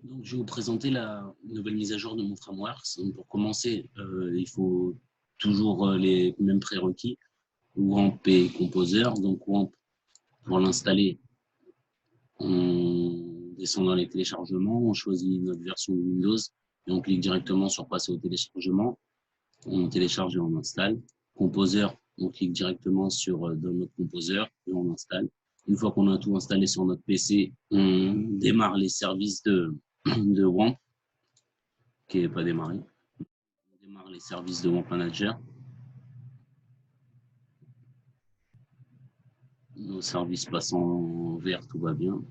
Donc, je vais vous présenter la nouvelle mise à jour de mon framework. Donc, pour commencer, il faut toujours les mêmes prérequis, WAMP et Composer. Donc, WAMP, pour l'installer, on descend dans les téléchargements, on choisit notre version Windows et on clique directement sur passer au téléchargement. On télécharge et on installe. Composer, on clique directement sur Download Composer et on installe. Une fois qu'on a tout installé sur notre PC, on démarre les services de WAMP, qui n'est pas démarré. On démarre les services de WAMP Manager. Nos services passent en vert, tout va bien.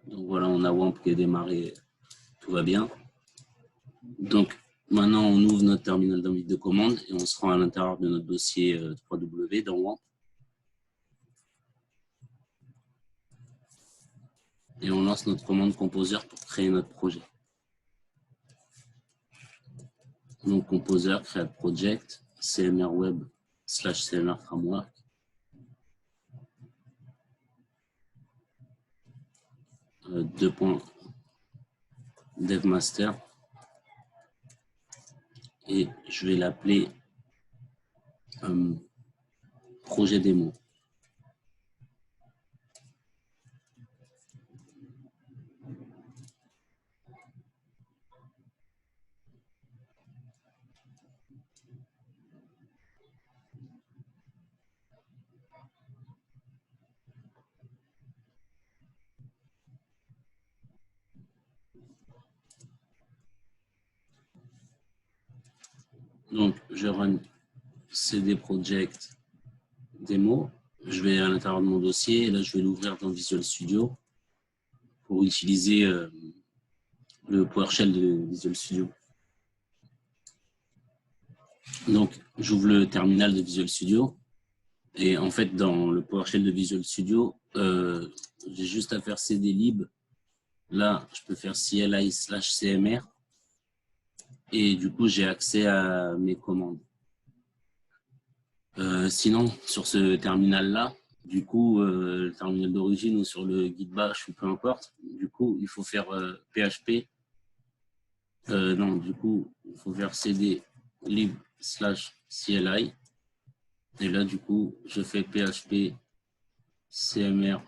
Donc voilà, on a WAMP qui est démarré, tout va bien. Donc maintenant, on ouvre notre terminal d'invite de commande et on se rend à l'intérieur de notre dossier 3W dans WAMP. Et on lance notre commande Composer pour créer notre projet. Donc Composer, Create Project, CMR Web /CMR Framework. Deux points DevMaster. Et je vais l'appeler projet démo. Donc, je run CD Project démo. Je vais à l'intérieur de mon dossier. Et là, je vais l'ouvrir dans Visual Studio pour utiliser le PowerShell de Visual Studio. Donc, j'ouvre le terminal de Visual Studio. Et en fait, dans le PowerShell de Visual Studio, j'ai juste à faire cd lib. Là, je peux faire CLI/CMR. Et du coup, j'ai accès à mes commandes. Sinon, sur ce terminal-là, du coup, le terminal d'origine ou sur le guide bash ou peu importe, du coup, il faut faire PHP. Non, du coup, il faut faire cd lib/CLI. Et là, du coup, je fais PHP cmr.php.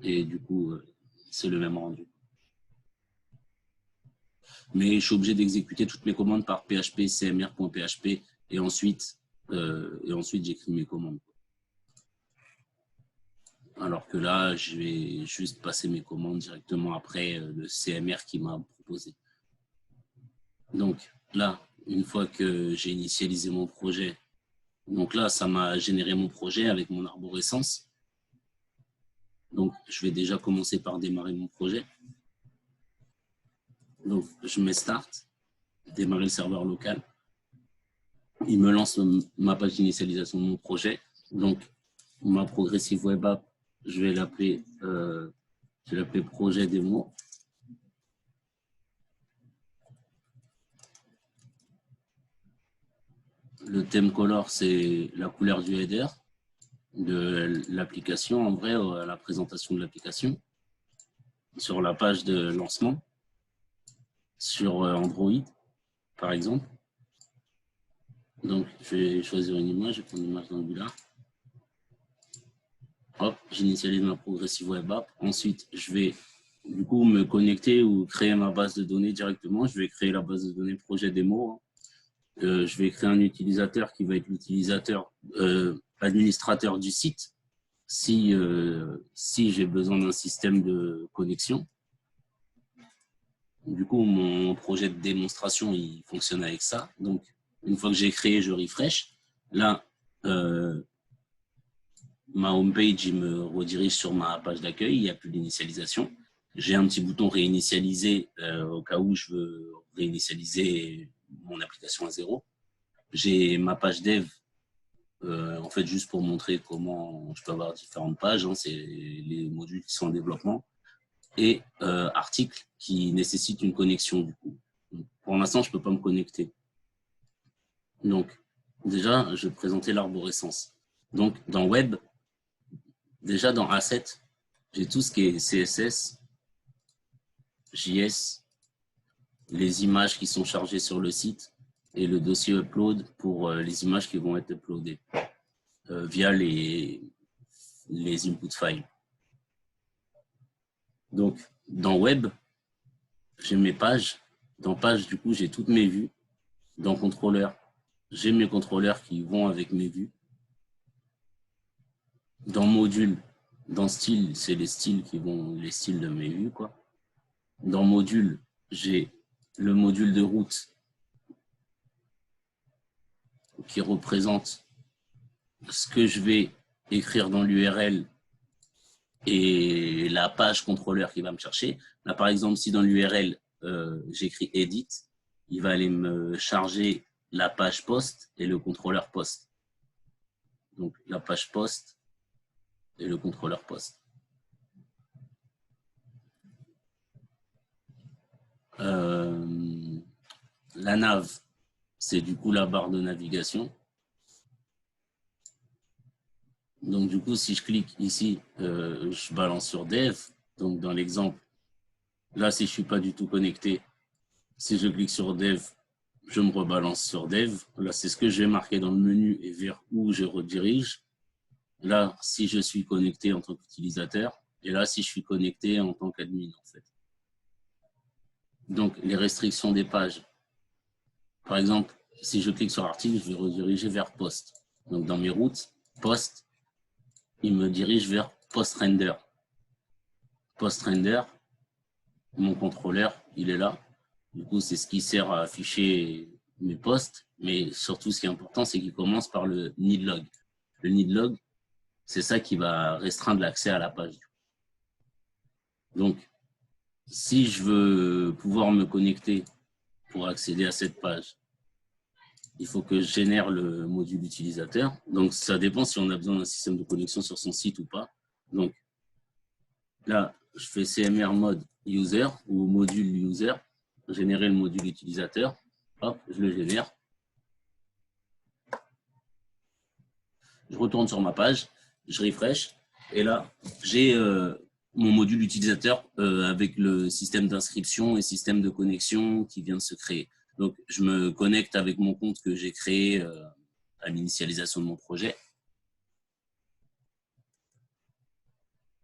Et du coup, c'est le même rendu. Mais je suis obligé d'exécuter toutes mes commandes par PHP cmr.php et ensuite j'écris mes commandes. Alors que là, je vais juste passer mes commandes directement après le CMR qui m'a proposé. Donc là, une fois que j'ai initialisé mon projet, donc là, ça m'a généré mon projet avec mon arborescence. Donc, je vais déjà commencer par démarrer mon projet. Donc, je mets Start, démarrer le serveur local. Il me lance ma page d'initialisation de mon projet. Donc, ma Progressive Web App, je vais l'appeler projet démo. Le thème color, c'est la couleur du header de l'application, en vrai, à la présentation de l'application, sur la page de lancement, sur Android, par exemple. Donc, je vais choisir une image, je vais prendre une image d'Angular. Hop, j'initialise ma Progressive Web App. Ensuite, je vais du coup me connecter ou créer ma base de données directement. Je vais créer la base de données projet démo. Je vais créer un utilisateur qui va être l'utilisateur administrateur du site si j'ai besoin d'un système de connexion. Du coup, mon projet de démonstration, il fonctionne avec ça. Donc, une fois que j'ai créé, je refresh. Là, ma homepage, il me redirige sur ma page d'accueil. Il n'y a plus d'initialisation. J'ai un petit bouton réinitialiser au cas où je veux réinitialiser mon application à zéro. J'ai ma page dev, en fait, juste pour montrer comment je peux avoir différentes pages. Hein, c'est les modules qui sont en développement. Et articles qui nécessitent une connexion, du coup. Donc, pour l'instant, je ne peux pas me connecter. Donc, déjà, je vais présenter l'arborescence. Donc, dans Web, déjà dans Asset, j'ai tout ce qui est CSS, JS, les images qui sont chargées sur le site et le dossier upload pour les images qui vont être uploadées via les input files. Donc, dans Web, j'ai mes pages. Dans Page, du coup, j'ai toutes mes vues. Dans Contrôleur, j'ai mes contrôleurs qui vont avec mes vues. Dans Module, dans Style, c'est les styles qui vont, les styles de mes vues, quoi. Dans Module, j'ai le module de route qui représente ce que je vais écrire dans l'URL et la page contrôleur qui va me chercher. Là, par exemple, si dans l'URL, j'écris edit, il va aller me charger la page post et le contrôleur post. Donc, la page post et le contrôleur post. La nav, c'est du coup la barre de navigation. Donc, du coup, si je clique ici, je balance sur Dev. Donc, dans l'exemple, là, si je ne suis pas du tout connecté, si je clique sur Dev, je me rebalance sur Dev. Là, c'est ce que je vais marquer dans le menu et vers où je redirige. Là, si je suis connecté en tant qu'utilisateur. Et là, si je suis connecté en tant qu'admin, en fait. Donc, les restrictions des pages. Par exemple, si je clique sur article, je vais rediriger vers post. Donc, dans mes routes, post, il me dirige vers post-render. Post-render, mon contrôleur, il est là. Du coup, c'est ce qui sert à afficher mes posts. Mais surtout, ce qui est important, c'est qu'il commence par le need log. Le need log, c'est ça qui va restreindre l'accès à la page. Donc, si je veux pouvoir me connecter pour accéder à cette page, il faut que je génère le module utilisateur. Donc, ça dépend si on a besoin d'un système de connexion sur son site ou pas. Donc, là, je fais CMR mode user ou module user, générer le module utilisateur. Hop, je le génère. Je retourne sur ma page, je refresh. Et là, j'ai mon module utilisateur avec le système d'inscription et système de connexion qui vient de se créer. Donc, je me connecte avec mon compte que j'ai créé à l'initialisation de mon projet.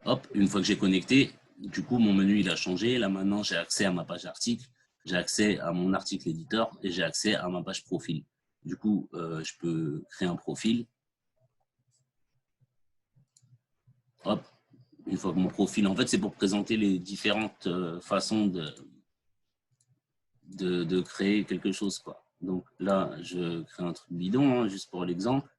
Hop, une fois que j'ai connecté, du coup, mon menu il a changé. Là, maintenant, j'ai accès à ma page article, j'ai accès à mon article éditeur et j'ai accès à ma page profil. Du coup, je peux créer un profil. Hop, une fois que mon profil, en fait, c'est pour présenter les différentes façons de créer quelque chose, quoi. Donc là, je crée un truc bidon, hein, juste pour l'exemple.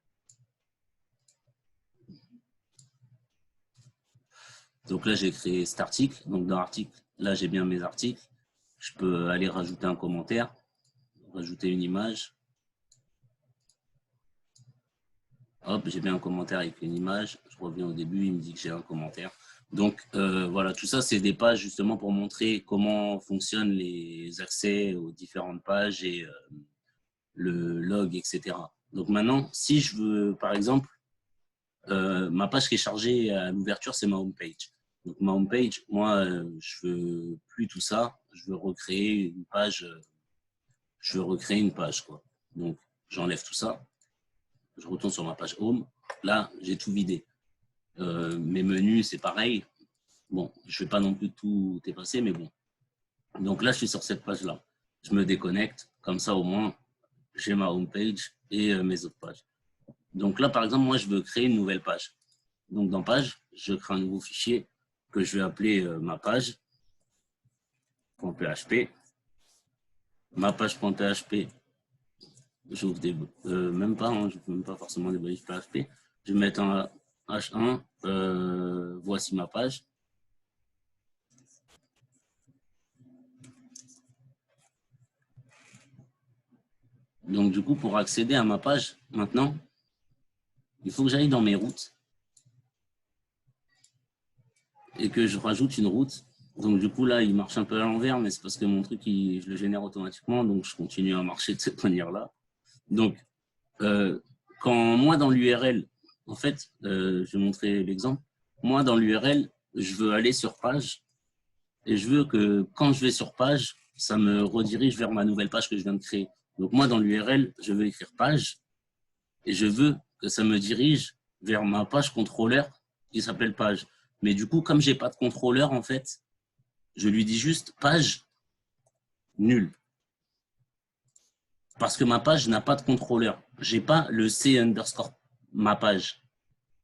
Donc là, j'ai créé cet article. Donc dans l'article, là, j'ai bien mes articles. Je peux aller rajouter un commentaire, rajouter une image. Hop, j'ai bien un commentaire avec une image. Je reviens au début, il me dit que j'ai un commentaire. Donc voilà, tout ça, c'est des pages justement pour montrer comment fonctionnent les accès aux différentes pages et le log, etc. Donc maintenant, si je veux, par exemple, ma page qui est chargée à l'ouverture, c'est ma homepage. Donc ma homepage, moi, je veux plus tout ça. Je veux recréer une page. Je veux recréer une page, quoi. Donc j'enlève tout ça. Je retourne sur ma page home. Là, j'ai tout vidé. Mes menus, c'est pareil. Bon, je ne vais pas non plus tout effacer, mais bon. Donc là, je suis sur cette page-là. Je me déconnecte. Comme ça, au moins, j'ai ma homepage et mes autres pages. Donc là, par exemple, moi, je veux créer une nouvelle page. Donc dans page, je crée un nouveau fichier que je vais appeler ma page.php. Ma page.php, j'ouvre des même pas, hein, je ne peux même pas forcément des briefs PHP. Je vais mettre un H1, voici ma page. Donc du coup, pour accéder à ma page, maintenant, il faut que j'aille dans mes routes et que je rajoute une route. Donc du coup, là, il marche un peu à l'envers, mais c'est parce que mon truc, je le génère automatiquement, donc je continue à marcher de cette manière-là. Donc, quand moi, dans l'URL, en fait, je vais montrer l'exemple. Moi, dans l'URL, je veux aller sur page et je veux que quand je vais sur page, ça me redirige vers ma nouvelle page que je viens de créer. Donc moi, dans l'URL, je veux écrire page et je veux que ça me dirige vers ma page contrôleur qui s'appelle page. Mais du coup, comme j'ai pas de contrôleur, en fait, je lui dis juste page nulle. Parce que ma page n'a pas de contrôleur. J'ai pas le C underscore ma page.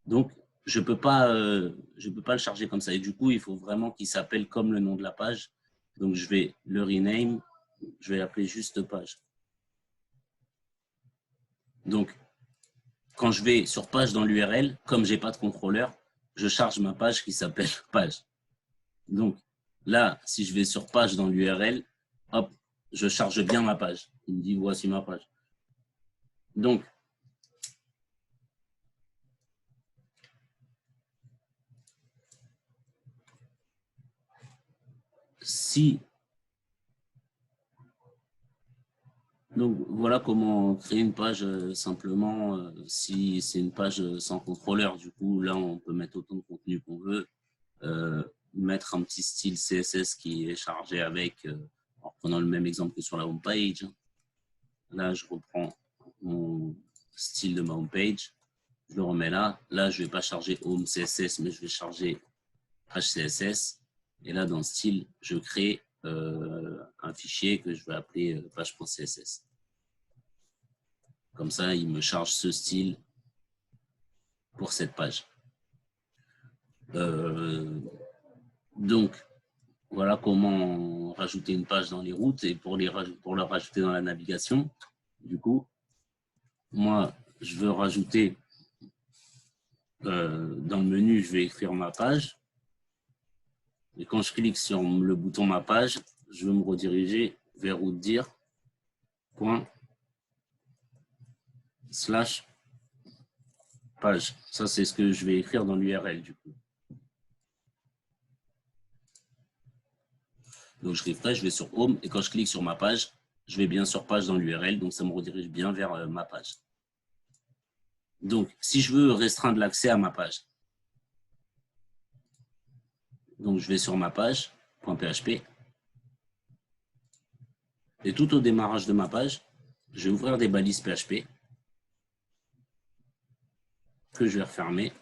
Donc, je peux pas le charger comme ça. Et du coup, il faut vraiment qu'il s'appelle comme le nom de la page. Donc, je vais le rename. Je vais l'appeler juste page. Donc, quand je vais sur page dans l'URL, comme j'ai pas de contrôleur, je charge ma page qui s'appelle page. Donc, là, si je vais sur page dans l'URL, hop, je charge bien ma page. Il me dit, voici ma page. Donc, si Donc voilà comment créer une page simplement si c'est une page sans contrôleur. Du coup, là, on peut mettre autant de contenu qu'on veut, mettre un petit style CSS qui est chargé avec, en prenant le même exemple que sur la home page. Là, je reprends mon style de ma home page, je le remets là. Là, je ne vais pas charger home CSS, mais je vais charger page CSS. Et là, dans le style, je crée un fichier que je vais appeler page.css. Comme ça, il me charge ce style pour cette page. Donc, voilà comment rajouter une page dans les routes et pour le rajouter dans la navigation. Du coup, moi, je veux rajouter dans le menu, je vais écrire ma page. Et quand je clique sur le bouton ma page, je veux me rediriger vers route dire /page. Ça, c'est ce que je vais écrire dans l'URL du coup. Donc, je refresh, je vais sur Home et quand je clique sur ma page, je vais bien sur page dans l'URL. Donc, ça me redirige bien vers ma page. Donc, si je veux restreindre l'accès à ma page, donc je vais sur ma page, .php, et tout au démarrage de ma page, je vais ouvrir des balises PHP que je vais refermer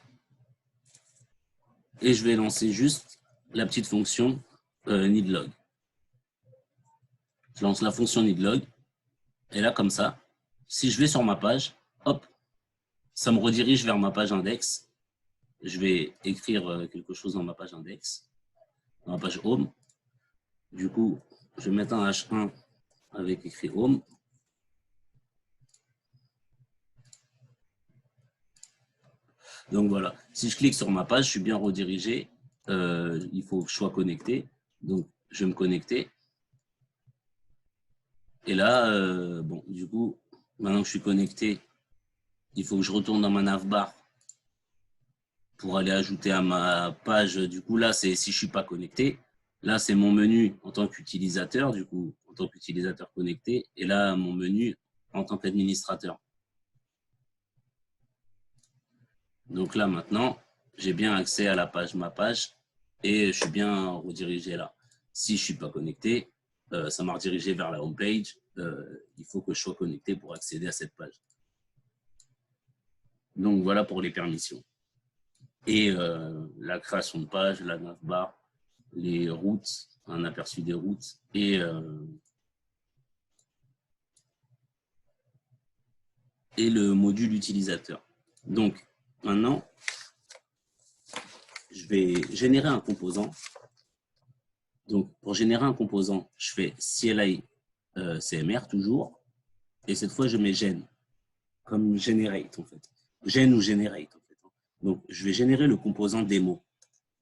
et je vais lancer juste la petite fonction needlog. Je lance la fonction needlog et là, comme ça, si je vais sur ma page, hop, ça me redirige vers ma page index. Je vais écrire quelque chose dans ma page index, dans ma page home. Du coup, je vais mettre un H1 avec écrit home. Donc voilà, si je clique sur ma page, je suis bien redirigé. Il faut que je sois connecté. Donc, je vais me connecter. Et là, bon, du coup, maintenant que je suis connecté, il faut que je retourne dans ma navbar pour aller ajouter à ma page. Du coup, là, c'est si je ne suis pas connecté. Là, c'est mon menu en tant qu'utilisateur, du coup, en tant qu'utilisateur connecté. Et là, mon menu en tant qu'administrateur. Donc là, maintenant, j'ai bien accès à la page, ma page, et je suis bien redirigé là. Si je ne suis pas connecté, ça m'a redirigé vers la home page. Il faut que je sois connecté pour accéder à cette page. Donc voilà pour les permissions. Et la création de page, la navbar, les routes, un aperçu des routes et le module utilisateur. Donc maintenant, je vais générer un composant. Donc pour générer un composant, je fais CLI CMR toujours. Et cette fois, je mets gen, comme generate en fait. Gen ou generate en fait. Donc je vais générer le composant démo.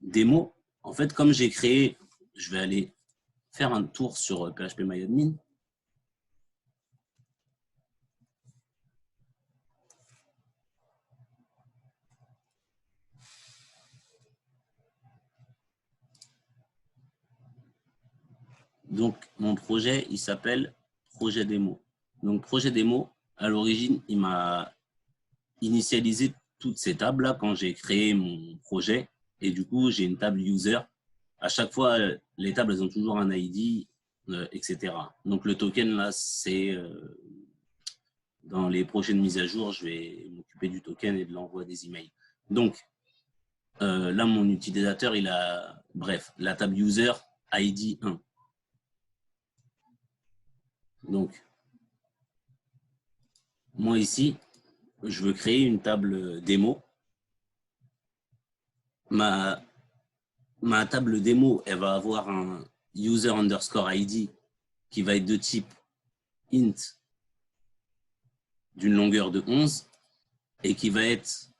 Démo, en fait, comme j'ai créé, je vais aller faire un tour sur phpMyAdmin. Donc, mon projet, il s'appelle projet démo. Donc, projet démo, à l'origine, il m'a initialisé toutes ces tables-là quand j'ai créé mon projet. Et du coup, j'ai une table user. À chaque fois, les tables, elles ont toujours un ID, etc. Donc, le token, là, c'est dans les prochaines mises à jour, je vais m'occuper du token et de l'envoi des emails. Donc, là, mon utilisateur, il a, bref, la table user ID 1. Donc, moi ici, je veux créer une table démo. Ma table démo, elle va avoir un user underscore ID qui va être de type int d'une longueur de 11 et qui va être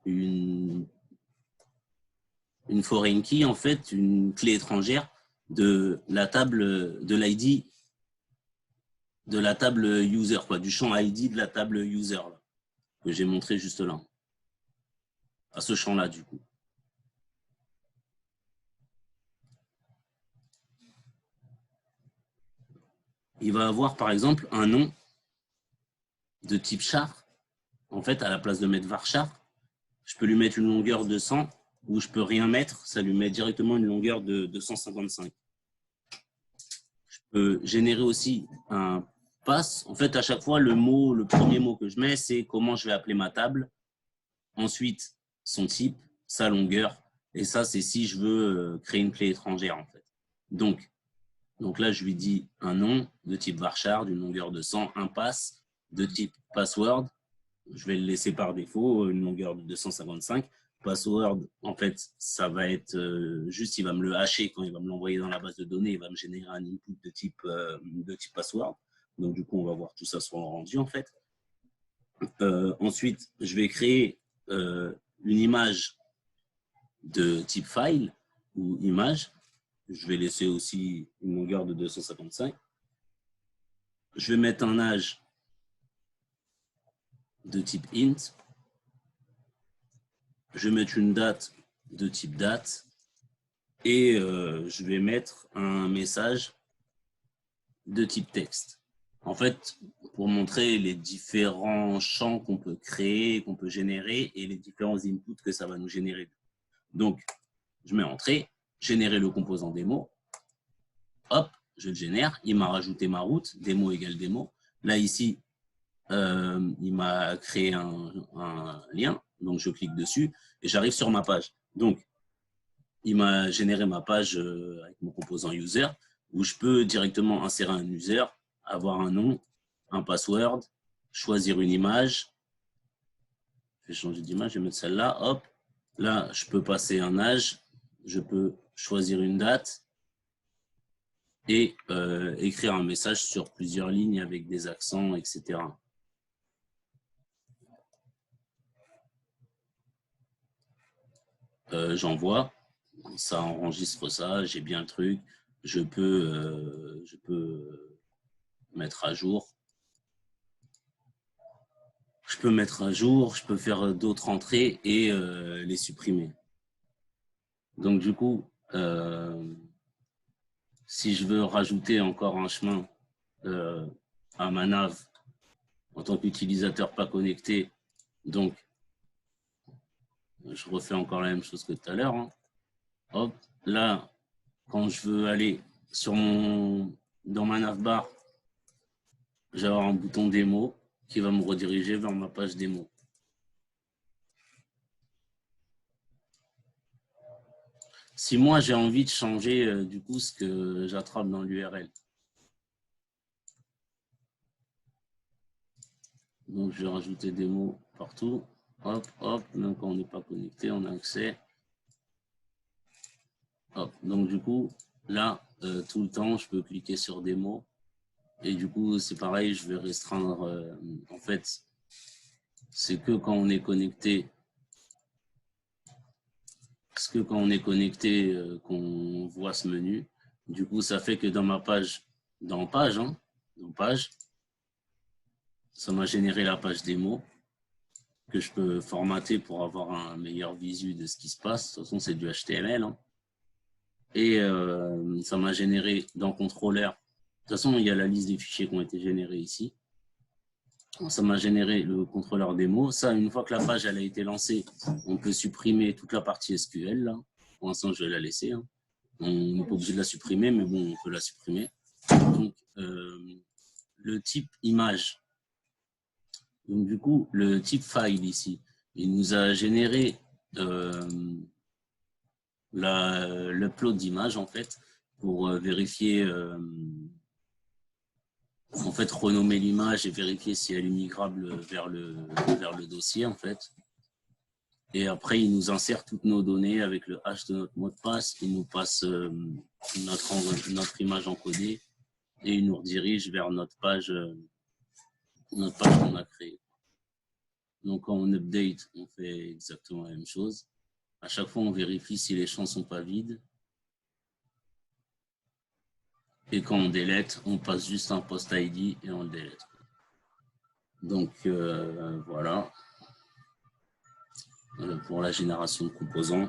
une foreign key, en fait, une clé étrangère de la table, de l'ID de la table user, quoi, du champ ID de la table user là, que j'ai montré juste là, à ce champ-là du coup. Il va avoir par exemple un nom de type char. En fait, à la place de mettre varchar, je peux lui mettre une longueur de 100 ou je peux rien mettre, ça lui met directement une longueur de 255. Je peux générer aussi un pass. En fait, à chaque fois, le premier mot que je mets, c'est comment je vais appeler ma table. Ensuite, son type, sa longueur. Et ça, c'est si je veux créer une clé étrangère, en fait. Donc là, je lui dis un nom de type varchar d'une longueur de 100, un pass de type password. Je vais le laisser par défaut, une longueur de 255. Password, en fait, ça va être juste, il va me le hacher quand il va me l'envoyer dans la base de données, il va me générer un input de type password. Donc, du coup, on va voir tout ça soit rendu, en fait. Ensuite, je vais créer une image de type file ou image. Je vais laisser aussi une longueur de 255. Je vais mettre un âge de type int. Je vais mettre une date de type date. Et je vais mettre un message de type texte. En fait, pour montrer les différents champs qu'on peut créer, qu'on peut générer et les différents inputs que ça va nous générer. Donc, je mets entrée, générer le composant démo. Hop, je le génère. Il m'a rajouté ma route, démo égale démo. Là, ici, il m'a créé un lien. Donc, je clique dessus et j'arrive sur ma page. Donc, il m'a généré ma page avec mon composant user où je peux directement insérer un user, avoir un nom, un password, choisir une image. Je vais changer d'image, je vais mettre celle-là. Hop, là, je peux passer un âge, je peux choisir une date et écrire un message sur plusieurs lignes avec des accents, etc. J'envoie, ça enregistre ça, j'ai bien le truc. Je peux mettre à jour. Je peux mettre à jour, je peux faire d'autres entrées et les supprimer. Donc du coup, si je veux rajouter encore un chemin à ma nav en tant qu'utilisateur pas connecté, donc je refais encore la même chose que tout à l'heure. Hein. Hop, là, quand je veux aller dans ma navbar, je vais avoir un bouton démo qui va me rediriger vers ma page démo. Si moi j'ai envie de changer du coup ce que j'attrape dans l'URL, donc je vais rajouter des mots partout. Hop, hop, même quand on n'est pas connecté, on a accès. Hop, donc du coup, là, tout le temps, je peux cliquer sur des mots. Et du coup, c'est pareil, je vais restreindre. En fait, c'est que quand on est connecté, qu'on voit ce menu. Du coup, ça fait que dans ma page, dans page, ça m'a généré la page démo que je peux formater pour avoir un meilleur visu de ce qui se passe. De toute façon, c'est du HTML. Hein. Et ça m'a généré dans contrôleur. De toute façon, il y a la liste des fichiers qui ont été générés ici. Ça m'a généré le contrôleur démo. Ça, une fois que la page elle a été lancée, on peut supprimer toute la partie SQL. Là. Pour l'instant, je vais la laisser. Hein. On n'est pas obligé de la supprimer, mais bon, on peut la supprimer. Donc, le type image. Donc, du coup, le type file ici, il nous a généré l'upload d'image en fait pour vérifier, en fait, renommer l'image et vérifier si elle est migrable vers le dossier en fait. Et après, il nous insère toutes nos données avec le hash de notre mot de passe. Il nous passe notre image encodée et il nous redirige vers notre page qu'on a créée. Donc, quand on update, on fait exactement la même chose. À chaque fois, on vérifie si les champs ne sont pas vides. Et quand on délète, on passe juste un post ID et on le délète. Donc, voilà. Pour la génération de composants.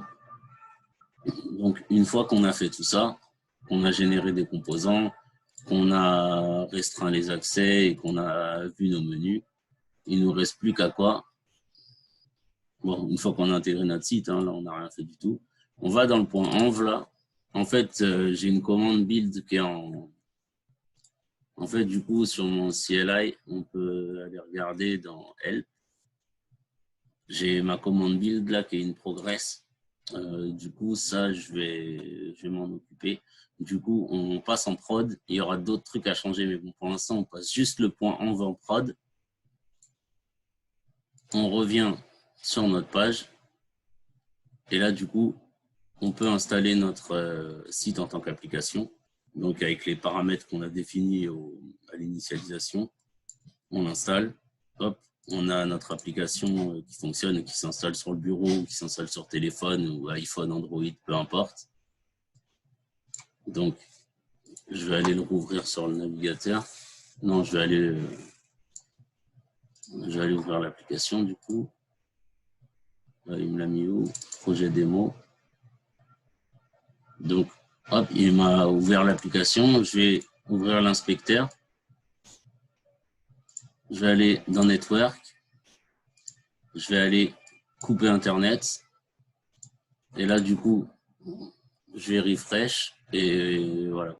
Donc, une fois qu'on a fait tout ça, qu'on a généré des composants, qu'on a restreint les accès et qu'on a vu nos menus, il ne nous reste plus qu'à quoi? Bon, une fois qu'on a intégré notre site, hein, là, on n'a rien fait du tout. On va dans le point env, là. En fait, j'ai une commande build qui est en fait, du coup, sur mon CLI, on peut aller regarder dans help. J'ai ma commande build là qui est une progress. Du coup, ça, je vais m'en occuper. Du coup, on passe en prod. Il y aura d'autres trucs à changer, mais bon, pour l'instant, on passe juste le point env en prod. On revient sur notre page. Et là, du coup, on peut installer notre site en tant qu'application. Donc, avec les paramètres qu'on a définis à l'initialisation, on l'installe. Hop, on a notre application qui fonctionne, qui s'installe sur le bureau, qui s'installe sur téléphone ou iPhone, Android, peu importe. Donc, je vais aller le rouvrir sur le navigateur. Non, je vais aller ouvrir l'application du coup. Là, il me l'a mis où? Projet démo. Donc, hop, il m'a ouvert l'application. Je vais ouvrir l'inspecteur. Je vais aller dans Network. Je vais aller couper Internet. Et là, du coup, je vais refresh et voilà.